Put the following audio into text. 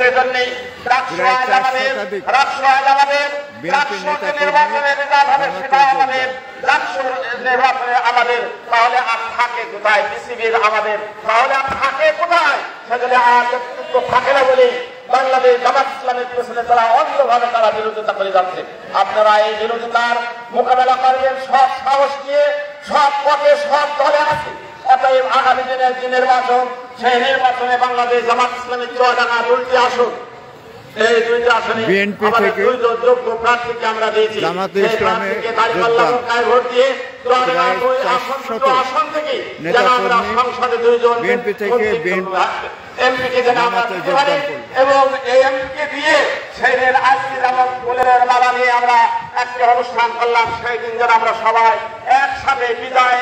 সেজন্যই নির্বাচনে আমাদের তাহলে আর থাকে কোথায় বিসিবির আমাদের তাহলে আর থাকে কোথায় সেজন্য আর নেতৃত্ব থাকে না বলে বাংলাদেশ জামাত ইসলামের পেছনে তারা অন্ধভাবে তারা বিরোধিতা করে যাচ্ছে। আপনারা এই বিরোধিতার মোকাবেলা করবেন সব সাহস নিয়ে, সব পথে সব দলে আছে। অতএব আগামী দিনের যে নির্বাচন, সেই নির্বাচনে বাংলাদেশ জামাত ইসলামের চুয়াডাঙ্গা 2টি আসন, এই 2টি আসনে আমাদের 2 জন যোগ্য প্রার্থীকে আমরা দিয়েছি। জামাতে ইসলামে ভোট দিয়ে চুয়াডাঙ্গা 2 আসন থেকে যেন আমরা সংসদে 2 জন এমপিকে যেন আমরা দিতে পারি এবং এই এমপিকে দিয়ে সেই দিন আজকে যেমন ফুলের মালা নিয়ে আমরা একটা অনুষ্ঠান করলাম, সেই দিন যেন আমরা সবাই একসাথে বিদায়